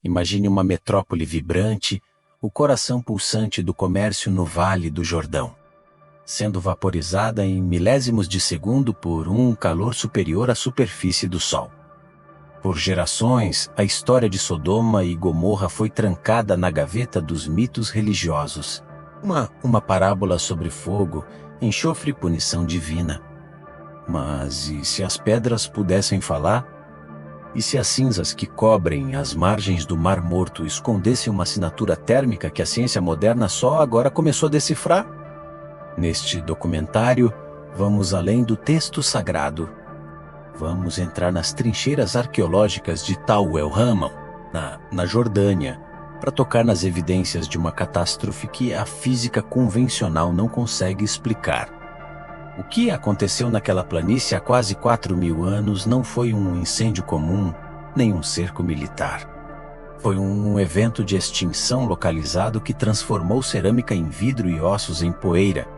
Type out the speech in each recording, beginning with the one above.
Imagine uma metrópole vibrante, o coração pulsante do comércio no Vale do Jordão, sendo vaporizada em milésimos de segundo por um calor superior à superfície do Sol. Por gerações, a história de Sodoma e Gomorra foi trancada na gaveta dos mitos religiosos. Uma parábola sobre fogo, enxofre e punição divina. Mas e se as pedras pudessem falar? E se as cinzas que cobrem as margens do Mar Morto escondessem uma assinatura térmica que a ciência moderna só agora começou a decifrar? Neste documentário, vamos além do texto sagrado. Vamos entrar nas trincheiras arqueológicas de Tal el-Hammam, na Jordânia, para tocar nas evidências de uma catástrofe que a física convencional não consegue explicar. O que aconteceu naquela planície há quase 4.000 anos não foi um incêndio comum, nem um cerco militar. Foi um evento de extinção localizado que transformou cerâmica em vidro e ossos em poeira.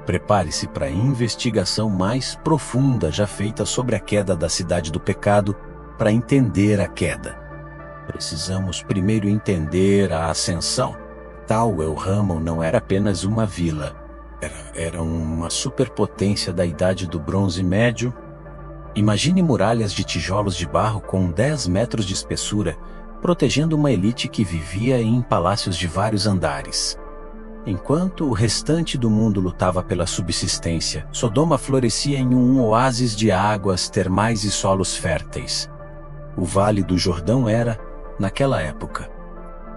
Prepare-se para a investigação mais profunda já feita sobre a queda da Cidade do Pecado para entender a queda. Precisamos primeiro entender a ascensão. Tal el-Hammam não era apenas uma vila. Era uma superpotência da Idade do Bronze Médio. Imagine muralhas de tijolos de barro com 10 metros de espessura, protegendo uma elite que vivia em palácios de vários andares. Enquanto o restante do mundo lutava pela subsistência, Sodoma florescia em um oásis de águas termais e solos férteis. O Vale do Jordão era, naquela época,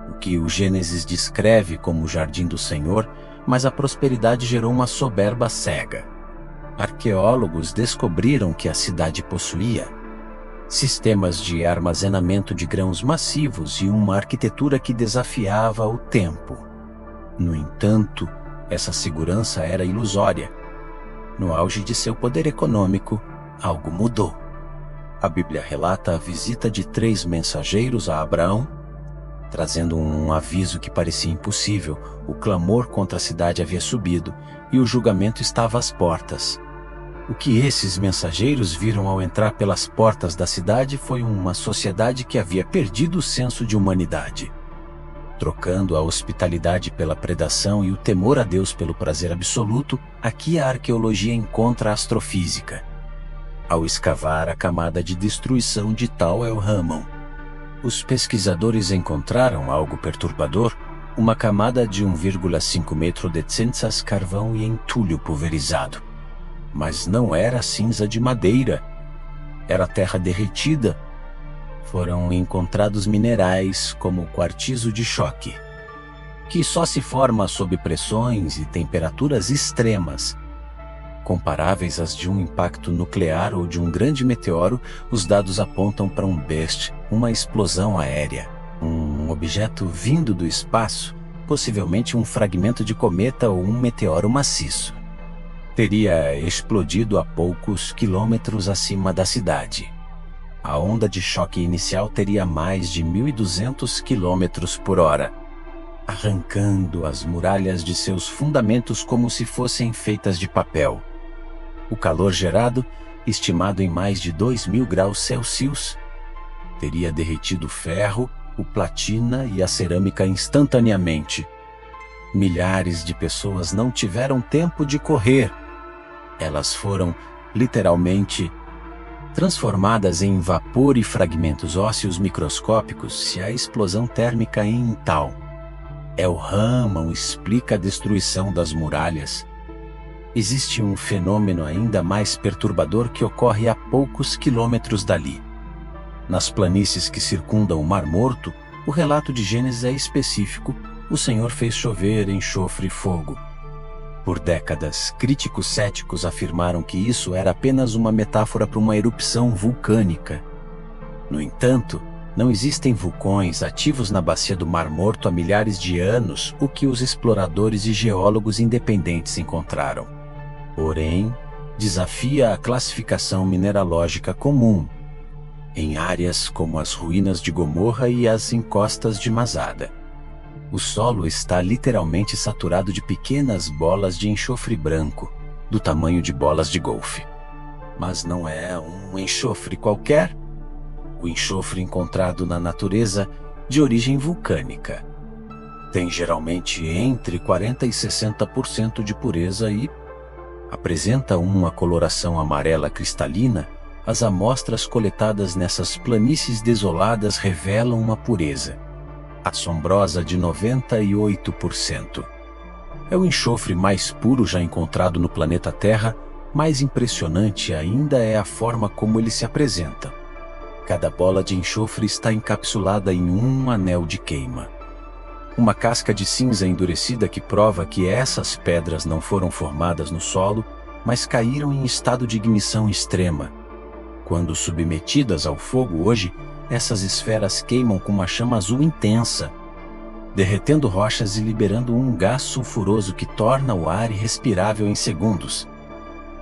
o que o Gênesis descreve como o Jardim do Senhor, mas a prosperidade gerou uma soberba cega. Arqueólogos descobriram que a cidade possuía sistemas de armazenamento de grãos massivos e uma arquitetura que desafiava o tempo. No entanto, essa segurança era ilusória. No auge de seu poder econômico, algo mudou. A Bíblia relata a visita de 3 mensageiros a Abraão, trazendo um aviso que parecia impossível. O clamor contra a cidade havia subido e o julgamento estava às portas. O que esses mensageiros viram ao entrar pelas portas da cidade foi uma sociedade que havia perdido o senso de humanidade. Trocando a hospitalidade pela predação e o temor a Deus pelo prazer absoluto, aqui a arqueologia encontra a astrofísica. Ao escavar a camada de destruição de Tal el-Hammam, os pesquisadores encontraram algo perturbador, uma camada de 1,5 metro de cinzas, carvão e entulho pulverizado. Mas não era cinza de madeira, era terra derretida. Foram encontrados minerais como o quartzo de choque, que só se forma sob pressões e temperaturas extremas. Comparáveis às de um impacto nuclear ou de um grande meteoro, os dados apontam para um BEST, uma explosão aérea, um objeto vindo do espaço, possivelmente um fragmento de cometa ou um meteoro maciço. Teria explodido a poucos quilômetros acima da cidade. A onda de choque inicial teria mais de 1.200 km por hora, arrancando as muralhas de seus fundamentos como se fossem feitas de papel. O calor gerado, estimado em mais de 2.000 graus Celsius, teria derretido o ferro, o platina e a cerâmica instantaneamente. Milhares de pessoas não tiveram tempo de correr. Elas foram, literalmente, transformadas em vapor e fragmentos ósseos microscópicos se a explosão térmica em Tal el-Hammam explica a destruição das muralhas. Existe um fenômeno ainda mais perturbador que ocorre a poucos quilômetros dali. Nas planícies que circundam o Mar Morto, o relato de Gênesis é específico: o Senhor fez chover enxofre e fogo. Por décadas, críticos céticos afirmaram que isso era apenas uma metáfora para uma erupção vulcânica. No entanto, não existem vulcões ativos na bacia do Mar Morto há milhares de anos, o que os exploradores e geólogos independentes encontraram. Porém, desafia a classificação mineralógica comum, em áreas como as ruínas de Gomorra e as encostas de Masada. O solo está literalmente saturado de pequenas bolas de enxofre branco, do tamanho de bolas de golfe. Mas não é um enxofre qualquer. O enxofre encontrado na natureza de origem vulcânica. Tem geralmente entre 40% e 60% de pureza e apresenta uma coloração amarela cristalina. As amostras coletadas nessas planícies desoladas revelam uma pureza assombrosa de 98%. É o enxofre mais puro já encontrado no planeta Terra. Mais impressionante ainda é a forma como ele se apresenta. Cada bola de enxofre está encapsulada em um anel de queima. Uma casca de cinza endurecida que prova que essas pedras não foram formadas no solo, mas caíram em estado de ignição extrema. Quando submetidas ao fogo hoje, essas esferas queimam com uma chama azul intensa, derretendo rochas e liberando um gás sulfuroso que torna o ar irrespirável em segundos.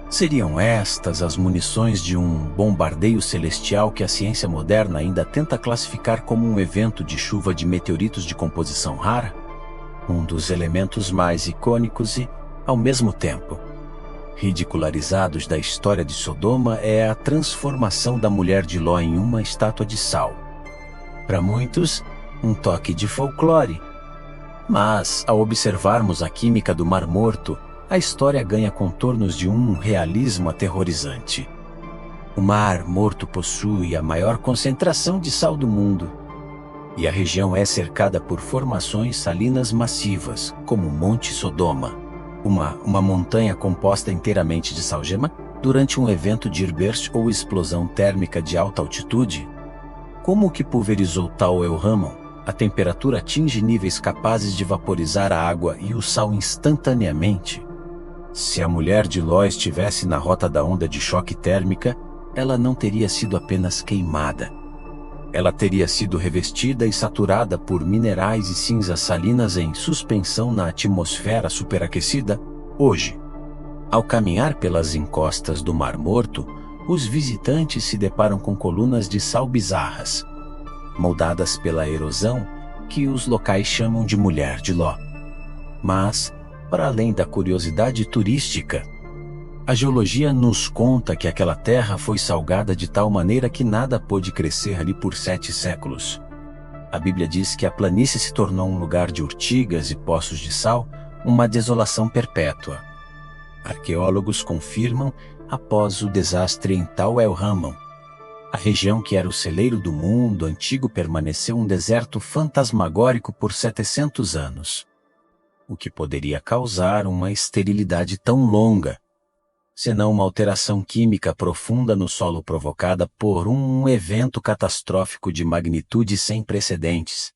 Seriam estas as munições de um bombardeio celestial que a ciência moderna ainda tenta classificar como um evento de chuva de meteoritos de composição rara? Um dos elementos mais icônicos e, ao mesmo tempo, ridicularizados da história de Sodoma é a transformação da mulher de Ló em uma estátua de sal. Para muitos, um toque de folclore. Mas, ao observarmos a química do Mar Morto, a história ganha contornos de um realismo aterrorizante. O Mar Morto possui a maior concentração de sal do mundo, e a região é cercada por formações salinas massivas, como o Monte Sodoma, uma montanha composta inteiramente de salgema. Durante um evento de airburst ou explosão térmica de alta altitude, como o que pulverizou tal El Ramon, a temperatura atinge níveis capazes de vaporizar a água e o sal instantaneamente. Se a mulher de Ló estivesse na rota da onda de choque térmica, ela não teria sido apenas queimada. Ela teria sido revestida e saturada por minerais e cinzas salinas em suspensão na atmosfera superaquecida. Hoje, ao caminhar pelas encostas do Mar Morto, os visitantes se deparam com colunas de sal bizarras, moldadas pela erosão, que os locais chamam de Mulher de Ló. Mas, para além da curiosidade turística, a geologia nos conta que aquela terra foi salgada de tal maneira que nada pôde crescer ali por 7 séculos. A Bíblia diz que a planície se tornou um lugar de urtigas e poços de sal, uma desolação perpétua. Arqueólogos confirmam, após o desastre em Tal El Ramon, a região que era o celeiro do mundo antigo permaneceu um deserto fantasmagórico por 700 anos. O que poderia causar uma esterilidade tão longa, senão uma alteração química profunda no solo provocada por um evento catastrófico de magnitude sem precedentes.